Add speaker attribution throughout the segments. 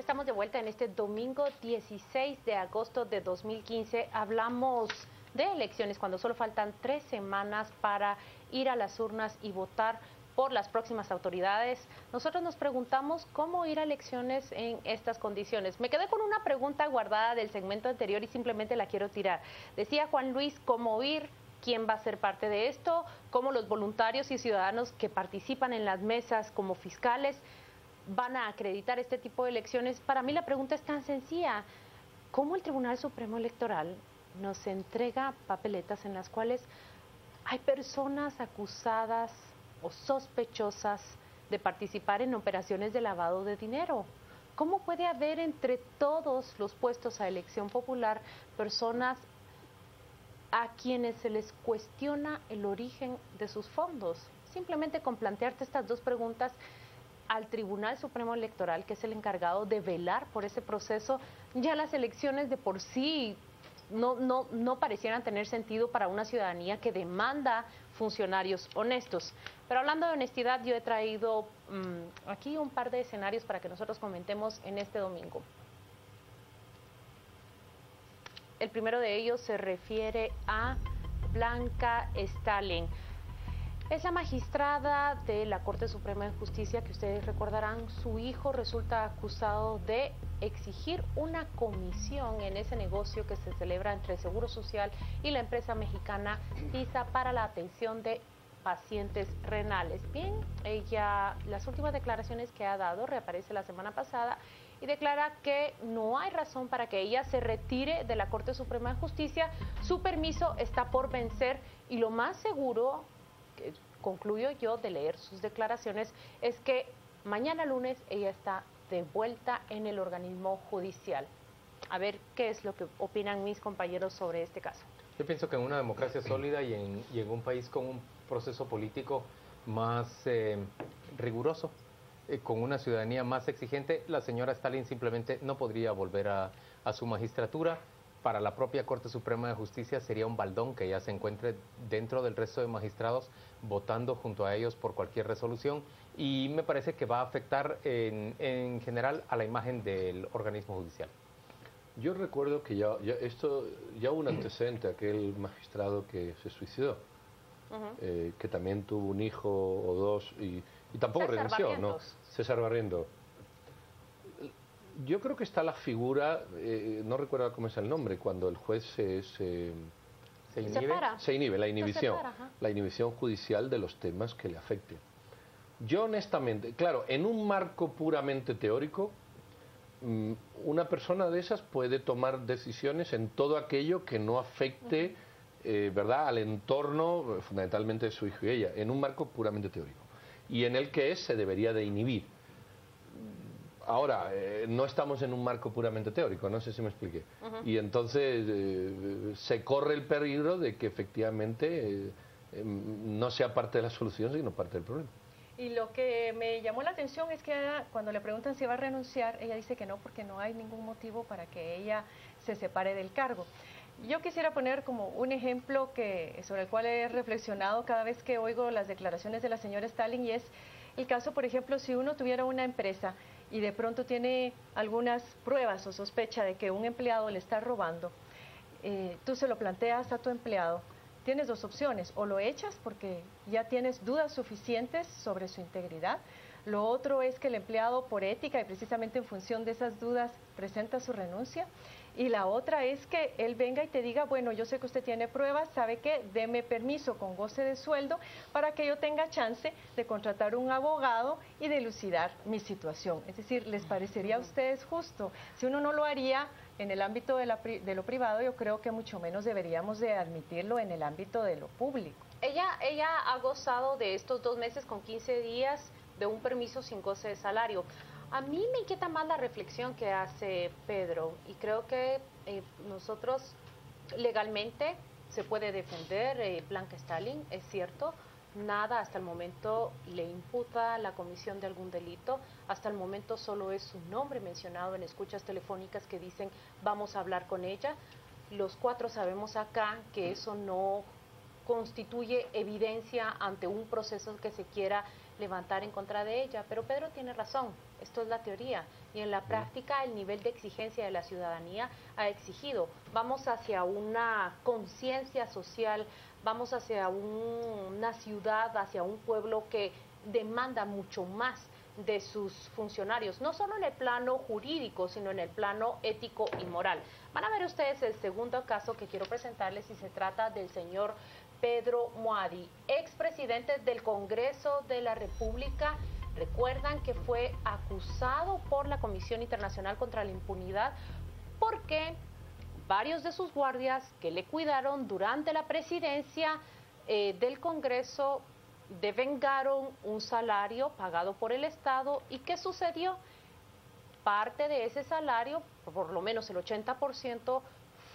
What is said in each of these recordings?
Speaker 1: Estamos de vuelta en este domingo 16 de agosto de 2015. Hablamos de elecciones cuando solo faltan 3 semanas para ir a las urnas y votar por las próximas autoridades. Nosotros nos preguntamos cómo ir a elecciones en estas condiciones. Me quedé con una pregunta guardada del segmento anterior y simplemente la quiero tirar. Decía Juan Luis, ¿cómo ir? ¿Quién va a ser parte de esto? ¿Cómo los voluntarios y ciudadanos que participan en las mesas como fiscales van a acreditar este tipo de elecciones? Para mí la pregunta es tan sencilla. ¿Cómo el Tribunal Supremo Electoral nos entrega papeletas en las cuales hay personas acusadas o sospechosas de participar en operaciones de lavado de dinero? ¿Cómo puede haber entre todos los puestos a elección popular personas a quienes se les cuestiona el origen de sus fondos? Simplemente con plantearte estas dos preguntas al Tribunal Supremo Electoral, que es el encargado de velar por ese proceso, ya las elecciones de por sí no parecieran tener sentido para una ciudadanía que demanda funcionarios honestos. Pero hablando de honestidad, yo he traído aquí un par de escenarios para que nosotros comentemos en este domingo. El primero de ellos se refiere a Blanca Stalin. Es la magistrada de la Corte Suprema de Justicia que ustedes recordarán. Su hijo resulta acusado de exigir una comisión en ese negocio que se celebra entre el Seguro Social y la empresa mexicana PISA para la atención de pacientes renales. Bien, ella, las últimas declaraciones que ha dado, reaparece la semana pasada y declara que no hay razón para que ella se retire de la Corte Suprema de Justicia. Su permiso está por vencer y lo más seguro, que concluyo yo de leer sus declaraciones, es que mañana lunes ella está de vuelta en el organismo judicial. A ver qué es lo que opinan mis compañeros sobre este caso.
Speaker 2: Yo pienso que en una democracia sólida y en un país con un proceso político más riguroso, con una ciudadanía más exigente, la señora Stalin simplemente no podría volver a su magistratura. Para la propia Corte Suprema de Justicia sería un baldón que ella se encuentre dentro del resto de magistrados votando junto a ellos por cualquier resolución, y me parece que va a afectar en general a la imagen del organismo judicial.
Speaker 3: Yo recuerdo que ya hubo un antecedente, aquel magistrado que se suicidó, que también tuvo un hijo o dos y tampoco renunció, ¿no? César Barrientos. Yo creo que está la figura, no recuerdo cómo es el nombre, cuando el juez se inhibe, la inhibición judicial de los temas que le afecten. Yo honestamente, claro, en un marco puramente teórico, una persona de esas puede tomar decisiones en todo aquello que no afecte, ¿verdad?, al entorno fundamentalmente de su hijo y ella, en un marco puramente teórico, y en el que se debería de inhibir. Ahora, no estamos en un marco puramente teórico, no sé si me expliqué. Y entonces se corre el peligro de que efectivamente no sea parte de la solución, sino parte del problema.
Speaker 4: Y lo que me llamó la atención es que cuando le preguntan si va a renunciar, ella dice que no, porque no hay ningún motivo para que ella se separe del cargo. Yo quisiera poner como un ejemplo sobre el cual he reflexionado cada vez que oigo las declaraciones de la señora Stalin, y es el caso, por ejemplo, si uno tuviera una empresa y de pronto tiene algunas pruebas o sospecha de que un empleado le está robando, tú se lo planteas a tu empleado, tienes dos opciones: o lo echas porque ya tienes dudas suficientes sobre su integridad. Lo otro es que el empleado, por ética y precisamente en función de esas dudas, presenta su renuncia. Y la otra es que él venga y te diga, bueno, yo sé que usted tiene pruebas, ¿sabe qué? Deme permiso con goce de sueldo para que yo tenga chance de contratar un abogado y de elucidar mi situación. Es decir, ¿les parecería a ustedes justo? Si uno no lo haría en el ámbito de lo privado, yo creo que mucho menos deberíamos de admitirlo en el ámbito de lo público.
Speaker 1: Ella ha gozado de estos 2 meses con 15 días de un permiso sin goce de salario. A mí me inquieta más la reflexión que hace Pedro, y creo que nosotros legalmente se puede defender Blanca Stalin, es cierto. Nada hasta el momento le imputa la comisión de algún delito. Hasta el momento solo es su nombre mencionado en escuchas telefónicas que dicen vamos a hablar con ella. Los 4 sabemos acá que eso no constituye evidencia ante un proceso que se quiera levantar en contra de ella. Pero Pedro tiene razón, esto es la teoría, y en la práctica el nivel de exigencia de la ciudadanía ha exigido. Vamos hacia una conciencia social, vamos hacia una ciudad, hacia un pueblo que demanda mucho más de sus funcionarios, no solo en el plano jurídico, sino en el plano ético y moral. Van a ver ustedes el segundo caso que quiero presentarles, y se trata del señor Pedro Muadi, expresidente del Congreso de la República. Recuerdan que fue acusado por la Comisión Internacional contra la Impunidad porque varios de sus guardias que le cuidaron durante la presidencia del Congreso devengaron un salario pagado por el Estado. ¿Y qué sucedió? Parte de ese salario, por lo menos el 80%,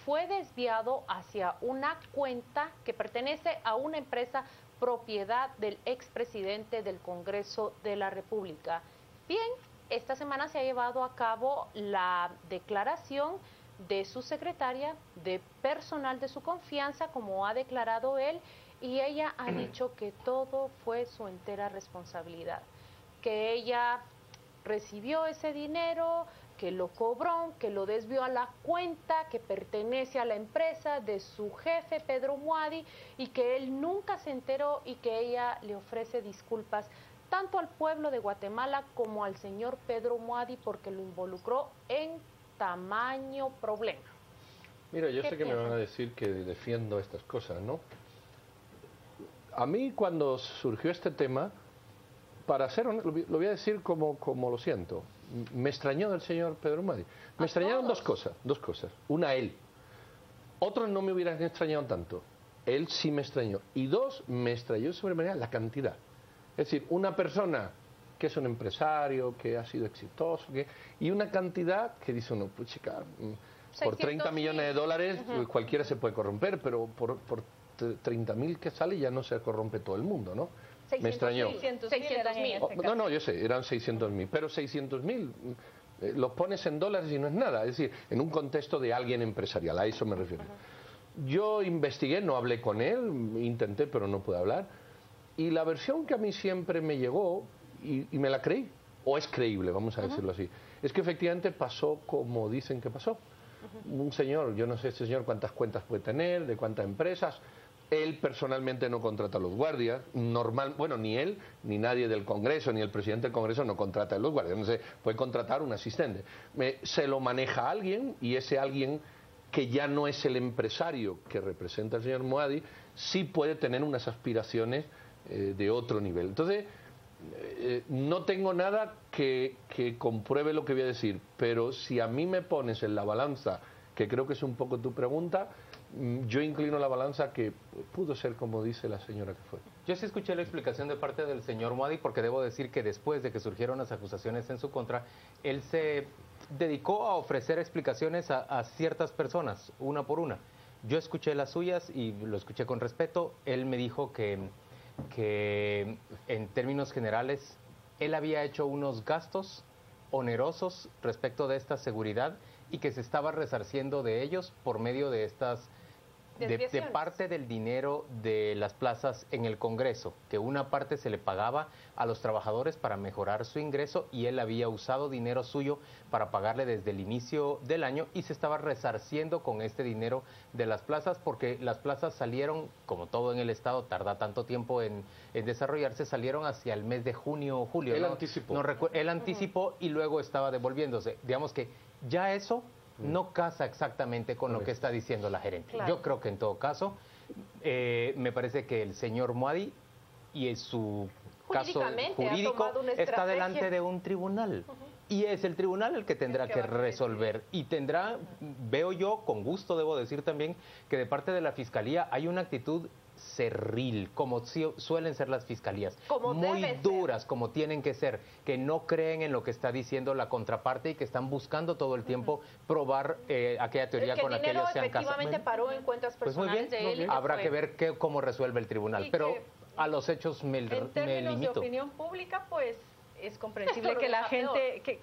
Speaker 1: fue desviado hacia una cuenta que pertenece a una empresa propiedad del expresidente del Congreso de la República. Bien, esta semana se ha llevado a cabo la declaración de su secretaria, de personal de su confianza, como ha declarado él, y ella ha dicho que todo fue su entera responsabilidad, que ella recibió ese dinero, que lo cobró, que lo desvió a la cuenta que pertenece a la empresa de su jefe, Pedro Muadi, y que él nunca se enteró, y que ella le ofrece disculpas tanto al pueblo de Guatemala como al señor Pedro Muadi porque lo involucró en tamaño problema.
Speaker 3: Mira, yo sé que me van a decir que defiendo estas cosas, ¿no? A mí cuando surgió este tema, para ser honesto, lo voy a decir como lo siento, me extrañó del señor Pedro Muadi. Me extrañaron dos cosas. Una, él. Otros no me hubieran extrañado tanto. Él sí me extrañó. Y dos, me extrañó sobremanera la cantidad. Es decir, una persona que es un empresario, que ha sido exitoso, y una cantidad que dice uno, pues chica, por 30 millones de dólares cualquiera se puede corromper, pero por 30.000 que sale ya no se corrompe todo el mundo, ¿no? Me extrañó. 600.000. No, yo sé, eran 600.000, pero 600.000 los pones en dólares y no es nada, es decir, en un contexto de alguien empresarial, a eso me refiero. Yo investigué, no hablé con él, intenté, pero no pude hablar, y la versión que a mí siempre me llegó, y me la creí, o es creíble, vamos a decirlo así, es que efectivamente pasó como dicen que pasó. Un señor, yo no sé este señor cuántas cuentas puede tener, de cuántas empresas. Él personalmente no contrata a los guardias, bueno, ni él, ni nadie del Congreso, ni el presidente del Congreso no contrata a los guardias, no sé, puede contratar un asistente. Se lo maneja alguien, y ese alguien, que ya no es el empresario que representa al señor Muadi, sí puede tener unas aspiraciones de otro nivel. Entonces, no tengo nada que compruebe lo que voy a decir, pero si a mí me pones en la balanza, que creo que es un poco tu pregunta, yo inclino la balanza que pudo ser como dice la señora que fue.
Speaker 2: Yo sí escuché la explicación de parte del señor Muadi, porque debo decir que después de que surgieron las acusaciones en su contra, él se dedicó a ofrecer explicaciones a ciertas personas, una por una. Yo escuché las suyas y lo escuché con respeto. Él me dijo que en términos generales él había hecho unos gastos onerosos respecto de esta seguridad y que se estaba resarciendo de ellos por medio de estas de parte del dinero de las plazas en el Congreso, que una parte se le pagaba a los trabajadores para mejorar su ingreso, y él había usado dinero suyo para pagarle desde el inicio del año, y se estaba resarciendo con este dinero de las plazas, porque las plazas salieron, como todo en el Estado tarda tanto tiempo en desarrollarse, salieron hacia el mes de junio o julio.
Speaker 3: Él anticipó.
Speaker 2: Él anticipó y luego estaba devolviéndose. Digamos que ya eso no casa exactamente con lo que está diciendo la gerente. Claro. Yo creo que en todo caso, me parece que el señor Muadi y su caso jurídico está delante de un tribunal. Y es el tribunal el que tendrá que resolver. Y tendrá, veo yo, con gusto debo decir también, que de parte de la Fiscalía hay una actitud cerril, como suelen ser las fiscalías, muy duras, como tienen que ser, que no creen en lo que está diciendo la contraparte y que están buscando todo el tiempo probar aquella teoría con la que ellos se han casado.
Speaker 1: Efectivamente paró en cuentas personales de él.
Speaker 2: Habrá que ver cómo resuelve el tribunal, pero a los hechos me limito.
Speaker 4: En términos de opinión pública, pues es comprensible que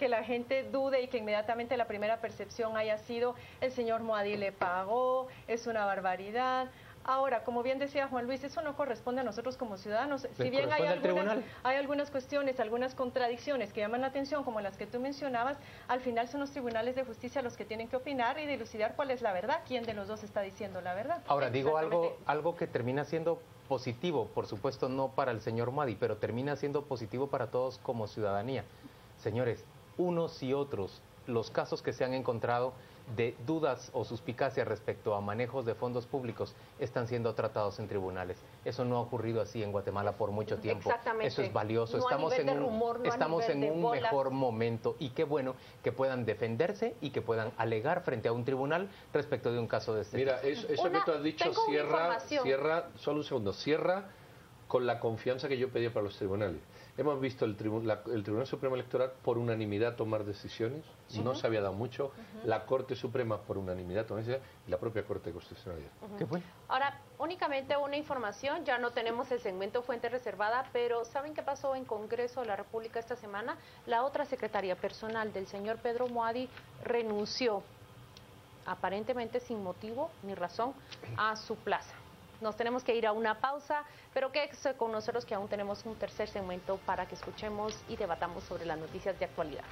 Speaker 4: la gente dude y que inmediatamente la primera percepción haya sido el señor Muadi le pagó, es una barbaridad. Ahora, como bien decía Juan Luis, eso no corresponde a nosotros como ciudadanos. Si bien hay algunas cuestiones, algunas contradicciones que llaman la atención, como las que tú mencionabas, al final son los tribunales de justicia los que tienen que opinar y dilucidar cuál es la verdad, quién de los dos está diciendo la verdad.
Speaker 2: Ahora, digo algo que termina siendo positivo, por supuesto no para el señor Madi, pero termina siendo positivo para todos como ciudadanía. Señores, unos y otros, los casos que se han encontrado de dudas o suspicacias respecto a manejos de fondos públicos están siendo tratados en tribunales. Eso no ha ocurrido así en Guatemala por mucho tiempo.
Speaker 1: Exactamente.
Speaker 2: Eso es valioso.
Speaker 1: No
Speaker 2: estamos en un mejor momento y qué bueno que puedan defenderse y que puedan alegar frente a un tribunal respecto de un caso de este tipo.
Speaker 3: Mira, eso que tú has dicho cierra, solo un segundo, cierra con la confianza que yo pedía para los tribunales. Hemos visto el Tribunal Supremo Electoral por unanimidad tomar decisiones, no se había dado mucho, la Corte Suprema por unanimidad tomar decisiones y la propia Corte Constitucional.
Speaker 1: ¿Qué fue? Ahora, únicamente una información, ya no tenemos el segmento fuente reservada, pero ¿saben qué pasó en Congreso de la República esta semana? La otra secretaria personal del señor Pedro Moadi renunció, aparentemente sin motivo ni razón, a su plaza. Nos tenemos que ir a una pausa, pero quédese con nosotros que aún tenemos un tercer segmento para que escuchemos y debatamos sobre las noticias de actualidad.